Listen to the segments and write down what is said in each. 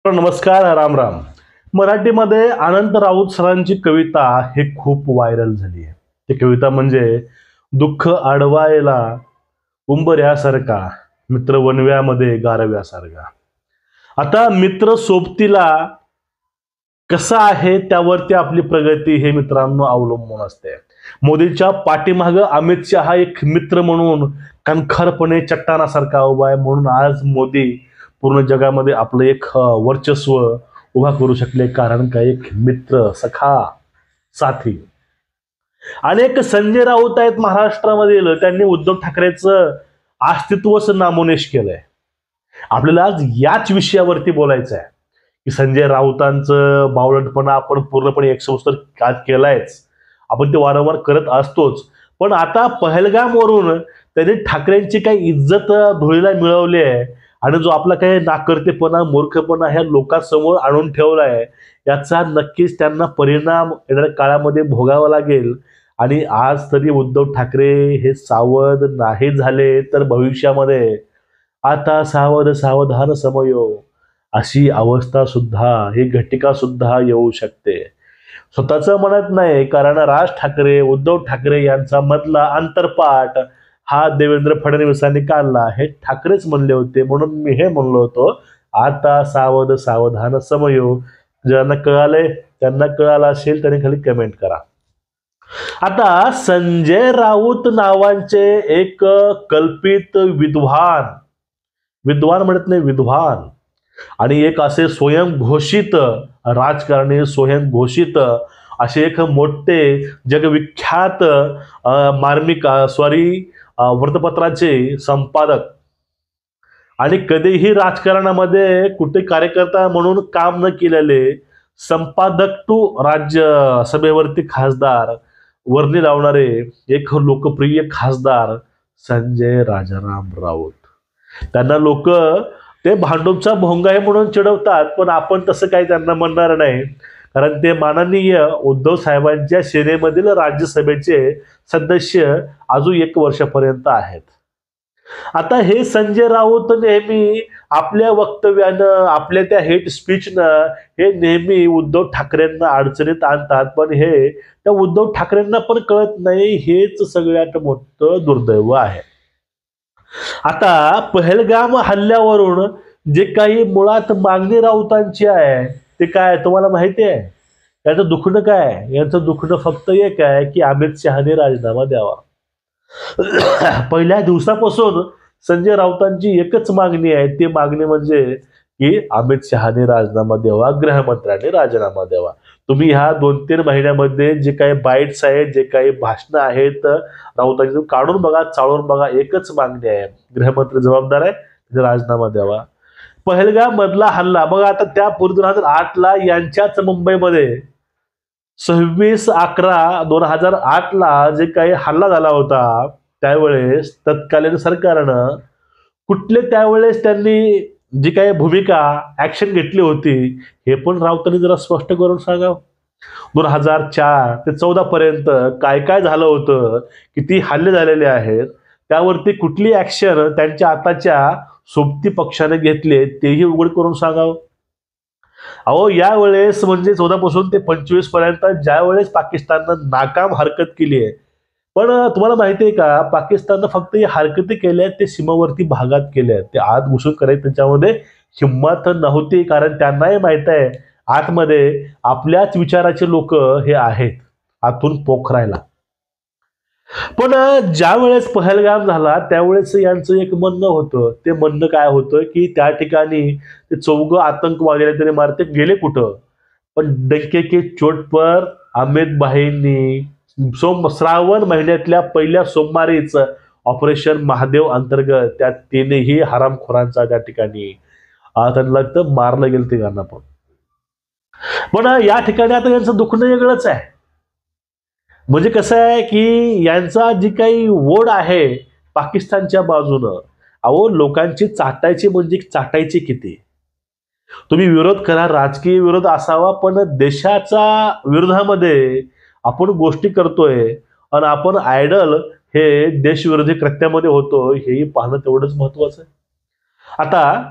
नमस्कार, राम राम. मराठीमध्ये अनंत राऊत सरांची कविता हे खूप व्हायरल झाली आहे. ती कविता म्हणजे दुःख अडवायला उंबऱ्यासारखा, मित्र वनव्यामध्ये गारव्यासारखा. आता मित्र सोबतीला कसा आहे त्यावरती आपली प्रगती हे मित्रांनो अवलंबून असते. मोदीच्या पाठीमागं अमित शहा एक मित्र म्हणून कणखरपणे चट्टानासारखा उभा आहे, म्हणून आज मोदी पूर्ण जगामध्ये आपलं एक वर्चस्व उभा करू शकले. कारण काय, एक मित्र, सखा, साथी. अनेक संजय राऊत आहेत महाराष्ट्रामधील, त्यांनी उद्धव ठाकरेचं अस्तित्वच नामोनिश केलंय. आपल्याला आज याच विषयावरती बोलायचं आहे की संजय राऊतांचं बावळटपणा आपण पूर्णपणे 170 केलायच. आपण ते वारंवार करत असतोच. पण आता पहलगामवरून त्यांनी ठाकरेंची काही इज्जत धुळीला मिळवली आहे आणि जो आपला काही नाकर्तेपणा, मूर्खपणा ह्या लोकांसमोर आणून ठेवलाय, याचा नक्कीच त्यांना परिणाम येणाऱ्या काळामध्ये भोगावा लागेल. आणि आज तरी उद्धव ठाकरे हे सावध नाही झाले तर भविष्यामध्ये आता सावध सावधान समयो अशी अवस्था सुद्धा, ही घटिका सुद्धा येऊ शकते. स्वतःच म्हणत नाही, कारण राज ठाकरे, उद्धव ठाकरे यांचा मधला अंतरपाठ हा देवेंद्र फडणवीसांनी काढला, हे ठाकरेच म्हणले होते. म्हणून मी हे म्हणलो होतो, आता सावध सावधान समयो. ज्यांना कळालंय, त्यांना कळालं असेल त्यांनी खाली कमेंट करा. आता संजय राऊत नावांचे एक कल्पित विद्वान म्हणत नाही, विद्वान, आणि एक असे स्वयंघोषित राजकारणी, स्वयंघोषित असे एक मोठे जगविख्यात मार्मिक वृत्तपत्राचे संपादक आणि कधीही राजकारणामध्ये कुठे कार्यकर्ता म्हणून काम न केलेले संपादक टू राज्यसभेवरती खासदार वर्णी लावणारे एक लोकप्रिय खासदार संजय राजाराम राऊत. त्यांना लोक ते भांडूपचा भोंगा आहे म्हणून चिडवतात, पण आपण तसं काही त्यांना म्हणणार नाही, कारण ते माननीय उद्धव साहेबांच्या सेनेमधील राज्यसभेचे सदस्य अजून 1 वर्षापर्यंत आहेत. आता हे संजय राऊत नेहमी आपल्या वक्तव्यानं, आपल्या त्या हेट स्पीचनं हे नेहमी उद्धव ठाकरेंना अडचणीत आणतात. पण हे त्या उद्धव ठाकरेंना पण कळत नाही, हेच सगळ्यात मोठं दुर्दैव आहे. आता पहलगाम हल्ल्यावरून जे काही मुळात मागणी राऊतांची आहे ते काय तुम्हाला माहिती आहे? याचं दुखणं काय? याचं दुखणं फक्त एक आहे की अमित शहाने राजीनामा द्यावा. पहिल्या दिवसापासून संजय राऊतांची एकच मागणी आहे. ती मागणी म्हणजे की अमित शहाने राजीनामा द्यावा, गृहमंत्र्यांनी राजीनामा द्यावा. तुम्ही ह्या 2-3 महिन्यामध्ये जे काही बाईट्स आहेत, जे काही भाषणं आहेत राऊतांची, काढून बघा, चाळून बघा, एकच मागणी आहे, गृहमंत्री जबाबदार आहे, त्याचा राजीनामा द्यावा. पहलगाम मधला हल्ला बघा, आता त्या पूर्वी 2008ला यांच्याच मुंबईमध्ये 26/11/2008ला जे काही हल्ला झाला होता, त्यावेळेस तत्कालीन सरकारनं कुठले त्यावेळेस त्यांनी जी काही भूमिका ऍक्शन घेतली होती हे पण राऊतांनी जरा स्पष्ट करून सांगावं. 2004 ते 2014 पर्यंत काय काय झालं होतं, किती हल्ले झालेले आहेत, त्यावरती कुठली ऍक्शन त्यांच्या आताच्या सोबती पक्षाने घेतले तेही उघड करून सांगावं. अहो, यावेळेस म्हणजे 14 पासून ते 25 पर्यंत ज्यावेळेस पाकिस्ताननं नाकाम हरकत केली आहे, पण तुम्हाला माहिती आहे का, पाकिस्ताननं फक्त ही हरकती केल्या ते सीमावर्ती भागात केल्या, ते आत घुसून करायचं त्याच्यामध्ये हिंमत नव्हती, कारण त्यांनाही माहित आहे आतमध्ये आपल्याच विचाराचे लोक हे आहेत आतून पोखरायला. पण ज्या वेळेस पहलगाम झाला त्यावेळेस यांचं एक म्हणणं होतं. ते म्हणणं काय होतं की त्या ठिकाणी ते 4 आतंकवादी तरी मारते गेले कुठं, पण डंके के चोट पर अमित भाईंनी श्रावण महिन्यातल्या पहिल्या सोमवारीच ऑपरेशन महादेव अंतर्गत त्या 3ही हरामखोरांचा त्या ठिकाणी त्यांना लागतं मारलं गेलं ते गाणं. पण या ठिकाणी आता यांचं दुखणं वेगळंच आहे. म्हणजे कसं आहे की यांचा जी काही ओढ आहे पाकिस्तानच्या बाजूनं, अहो लोकांची चाटायची म्हणजे चाटायची किती. तुम्ही विरोध करा, राजकीय विरोध असावा, पण देशाच्या विरोधामध्ये आपण गोष्टी करतोय आणि आपण आयडल हे देशविरोधी कृत्यामध्ये होतो, हेही पाहणं तेवढंच महत्वाचं आहे. आता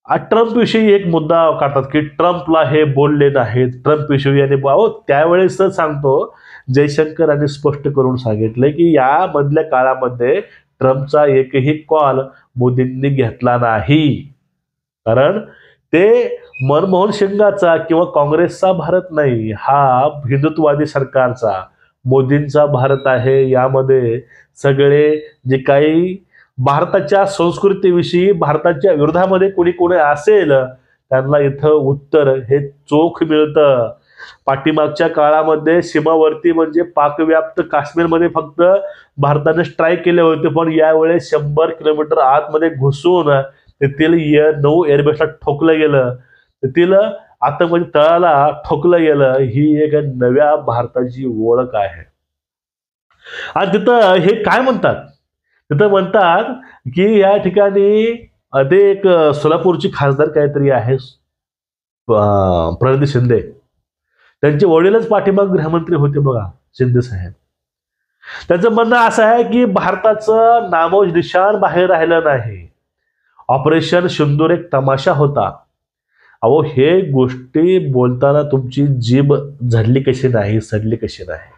ट्रम्प विषयी एक मुद्दा काढतात की ट्रम्पला हे बोलले नाहीत, ट्रम्प विषयी आणि त्यावेळेस सांगतो जयशंकर यांनी स्पष्ट करून सांगितलं की या मधल्या काळामध्ये ट्रम्पचा एकही कॉल मोदींनी घेतला नाही, कारण ते मनमोहन सिंगाचा किंवा काँग्रेसचा भारत नाही, हा हिंदुत्ववादी सरकारचा मोदींचा भारत आहे. यामध्ये सगळे जे काही भारताच्या संस्कृतीविषयी भारताच्या विरोधामध्ये कोणी कोणी असेल त्यांना इथं उत्तर हे चोख मिळतं. पाठीमागच्या काळामध्ये सीमावर्ती म्हणजे पाकव्याप्त काश्मीरमध्ये फक्त भारताने स्ट्राईक केले होते, पण यावेळेस 100 किलोमीटर आतमध्ये घुसून तेथील 9 एअरबेसला ठोकलं गेलं, तेथील आतंकवादी तळाला ठोकलं गेलं. ही एक नव्या भारताची ओळख आहे. आणि तिथं हे काय म्हणतात, तिथं म्हणतात की या ठिकाणी ते एक सोलापूरची खासदार काहीतरी आहे प्रणिती शिंदे, त्यांचे वडीलच पाठीमाग गृहमंत्री होते बघा, शिंदे साहेब. त्यांचं म्हणणं असं आहे की भारताचं नामोज निशाण बाहेर राहिलं नाही, ऑपरेशन सिंदूर एक तमाशा होता. अहो हे गोष्टी बोलताना तुमची जीभ झडली कशी नाही, सडली कशी नाही.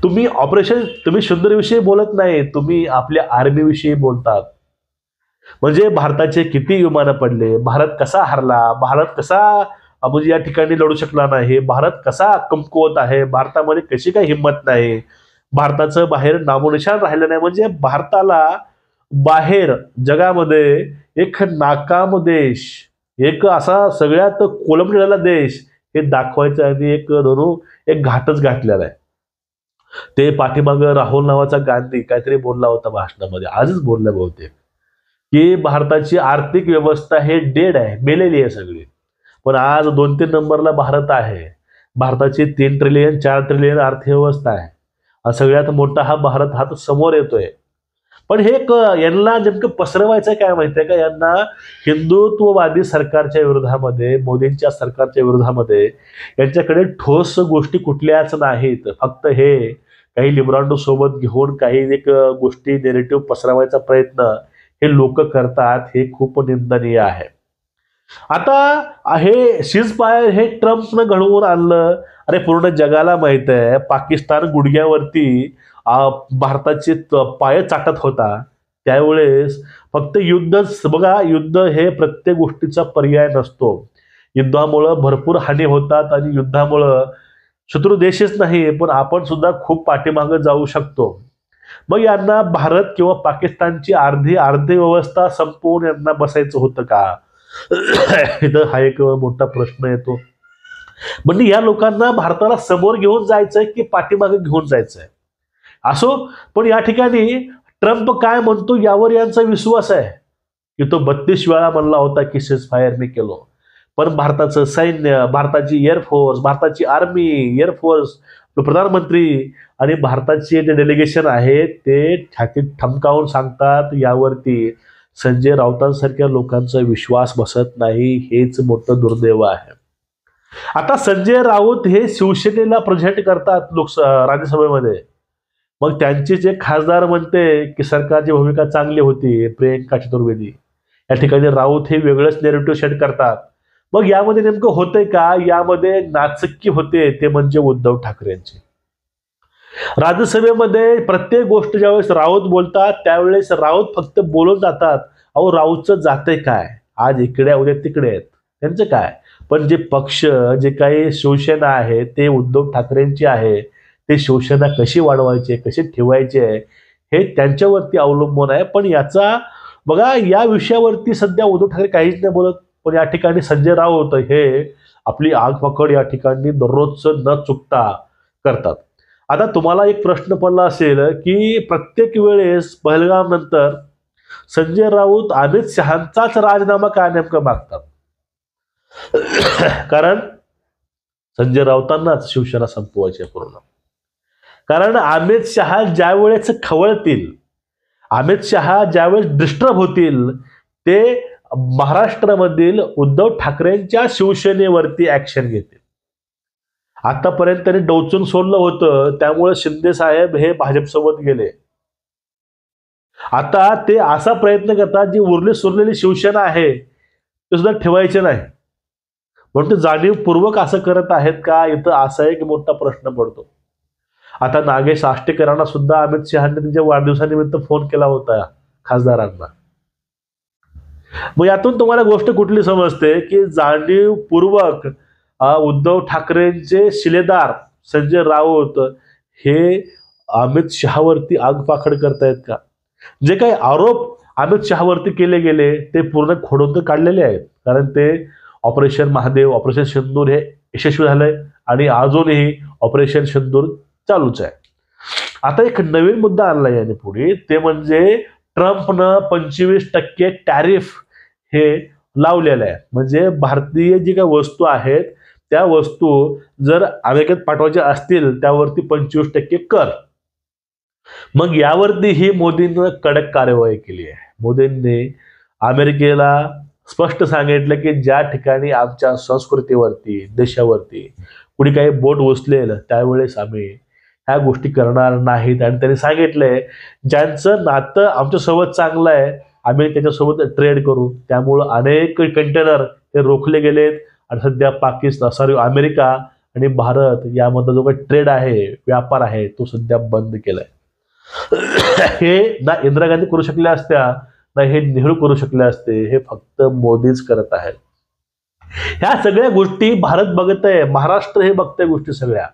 तुम्ही सिंदूर विषयी बोलत नाही, तुम्ही आपल्या आर्मी विषयी बोलतात. म्हणजे भारताचे किती विमानं पडले, भारत कसा हरला, भारत कसा म्हणजे या ठिकाणी लढू शकला नाही, भारत कसा कमकुवत आहे, भारतामध्ये कशी काही हिंमत नाही, भारताचं बाहेर नामोनिशाण राहिलं नाही. म्हणजे भारताला बाहेर जगामध्ये एक नाकाम देश, एक असा सगळ्यात कोलमडलेला देश हे दाखवायचं आणि एक घाटच घातलेला आहे. ते पाठीमाग राहुल नावाचा गांधी काहीतरी बोलला होता भाषणामध्ये, आजच बोलला बहुतेक, की भारताची आर्थिक व्यवस्था हे डेड आहे, मेलेली आहे सगळी. पण आज 2-3 नंबरला भारत आहे. भारताची 3 ट्रिलियन 4 ट्रिलियन अर्थव्यवस्था आहे. सगळ्यात मोठा हा भारत हा समोर येतोय. पण हे यांना नेमकं पसरवायचं काय माहितीये का, यांना हिंदुत्ववादी सरकारच्या विरोधामध्ये, मोदींच्या सरकारच्या विरोधामध्ये यांच्याकडे ठोस गोष्टी कुठल्याच नाहीत. फक्त हे काही लिब्रांडो सोबत घेऊन काही एक गोष्टी नेरेटिव्ह पसरवायचा प्रयत्न हे लोक करतात, हे खूप निंदनीय आहे. आता हे सीजफायर हे ट्रम्पनं घडवून आणलं. अरे पूर्ण जगाला माहित आहे पाकिस्तान गुडघ्यावरती भारताचे पाय चाटत होता. त्यावेळेस फक्त युद्धच बघा, युद्ध हे प्रत्येक गोष्टीचा पर्याय नसतो. युद्धामुळं भरपूर हानी होतात आणि युद्धामुळं शत्रू देशच नाही पण आपण सुद्धा खूप पाठीमागे जाऊ शकतो. मग यांना भारत किंवा पाकिस्तानची अर्धी व्यवस्था संपवून यांना बसायचं होतं का? इथं हा एक मोठा प्रश्न येतो. म्हणजे या लोकांना भारताला समोर घेऊन जायचंय की पाठीमागे घेऊन जायचंय असो, पण या ठिकाणी ट्रम्प काय म्हणतो यावर यांचा विश्वास आहे की तो 32 वेळा म्हणला होता की सीजफायर मी केलो. पण भारताचं सैन्य, भारताची एअरफोर्स, भारताची आर्मी, एअरफोर्स, प्रधानमंत्री आणि भारताचे जे डेलिगेशन आहे ते छातीत ठमकावून सांगतात. यावरती संजय राऊतांसारख्या लोकांचा विश्वास बसत नाही. हेच मोठं दुर्दैव आहे. आता संजय राऊत हे शिवसेनेला प्रेझेंट करतात राज्यसभेमध्ये. मग त्यांचे जे खासदार म्हणते की सरकारची भूमिका चांगली होती, प्रियंका चतुर्वेदी, या ठिकाणी राऊत हे वेगळंच नेरेटिव्ह सेट करतात. मग यामध्ये नेमकं होतंय का? यामध्ये नाचक्की होते, ते म्हणजे उद्धव ठाकरे यांची. राज्यसभेमध्ये प्रत्येक गोष्ट ज्यावेळेस राऊत बोलतात त्यावेळेस राऊत फक्त बोलून जातात. अहो राऊतचं जाते काय, आज इकडे उद्या तिकडे आहेत, त्यांचं काय. पण जे पक्ष, जे काही शिवसेना आहे ते उद्धव ठाकरेंची आहे, ते शिवसेना कशी वाढवायची, कशी ठेवायची हे त्यांच्यावरती अवलंबून आहे. पण याचा बघा, या विषयावरती सध्या उद्धव ठाकरे काहीच नाही बोलत. पण या ठिकाणी संजय राऊत हे आपली आग पकड या ठिकाणी दररोजचं न चुकता करतात. आता तुम्हाला एक प्रश्न पडला असेल की प्रत्येक वेळेस पहलगाम नंतर संजय राऊत अमित शहांचाच राजीनामा काय नेमकं मागतात? कारण संजय राऊतांनाच शिवसेना संपवायची आहे पूर्ण. कारण अमित शहा ज्या वेळेस खवळतील, अमित शहा ज्यावेळेस डिस्टर्ब होतील, ते महाराष्ट्रामधील उद्धव ठाकरेंच्या शिवसेनेवरती ऍक्शन घेतील. आतापर्यंत त्यांनी डोचून सोडलं होतं, त्यामुळे शिंदे साहेब हे भाजपसोबत गेले. आता ते असा प्रयत्न करतात जी उरली सुरलेली शिवसेना आहे ते सुद्धा ठेवायचे नाही. म्हणून ते जाणीवपूर्वक असं करत आहेत का, इथं असा एक मोठा प्रश्न पडतो. आता नागेश आष्टेकरांना सुद्धा अमित शहांनी त्यांच्या वाढदिवसानिमित्त फोन केला होता, खासदारांना. मग यातून तुम्हाला गोष्ट कुठली समजते की जाणीवपूर्वक उद्धव ठाकरेंचे शिलेदार संजय राऊत हे अमित शहावरती आगपाखड करतायत का? जे काही आरोप अमित शहावरती केले गेले ते पूर्ण खोडून काढलेले आहेत. कारण ते ऑपरेशन महादेव, ऑपरेशन सिंदूर हे यशस्वी झालंय आणि अजूनही ऑपरेशन सिंदूर चालूच आहे. आता एक नवीन मुद्दा आणला याने पुढे, ते म्हणजे ट्रम्पनं 25% टॅरिफ हे लावलेलं आहे. म्हणजे भारतीय जी काही वस्तू आहेत त्या वस्तू जर अमेरिकेत पाठवायच्या असतील त्यावरती 25% कर. मग यावरती ही मोदींनी कडक कार्यवाही केली आहे. मोदींनी अमेरिकेला स्पष्ट सांगितलं की ज्या ठिकाणी आमच्या संस्कृतीवरती, देशावरती कुणी काही बोट उचलेल त्यावेळेस आम्ही ह्या गोष्टी करणार नाहीत. आणि त्यांनी सांगितलंय ज्यांचं नातं आमच्यासोबत चांगलं आहे आम्ही त्याच्यासोबत ट्रेड करू. त्यामुळं अनेक कंटेनर हे रोखले गेलेत आणि सध्या पाकिस्तान, अमेरिका आणि भारत यामधला जो काही ट्रेड आहे, व्यापार आहे, तो सध्या बंद केलाय. हे ना इंदिरा गांधी करू शकल्या असत्या ना हे नेहरू करू शकले असते. हे फक्त मोदीच करत आहेत. ह्या सगळ्या गोष्टी भारत बघत आहे, महाराष्ट्र हे बघतंय गोष्टी सगळ्या.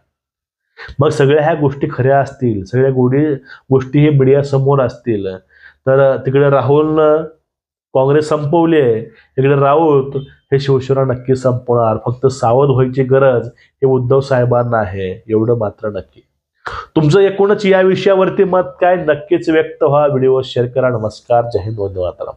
मग सगळ्या ह्या गोष्टी खऱ्या असतील, सगळ्या गोष्टी हे मीडिया समोर असतील, तर तिकडे राहुल काँग्रेस संपवली आहे, इकडे राऊत हे शिवसेना नक्की संपवणार. फक्त सावध व्हायची गरज हे उद्धव साहेबांना आहे, एवढं मात्र नक्की. तुमचं एकूणच या विषयावरती मत काय, नक्कीच व्यक्त व्हा. व्हिडिओ शेअर करा. नमस्कार, जय हिंद, वंदे मातरम.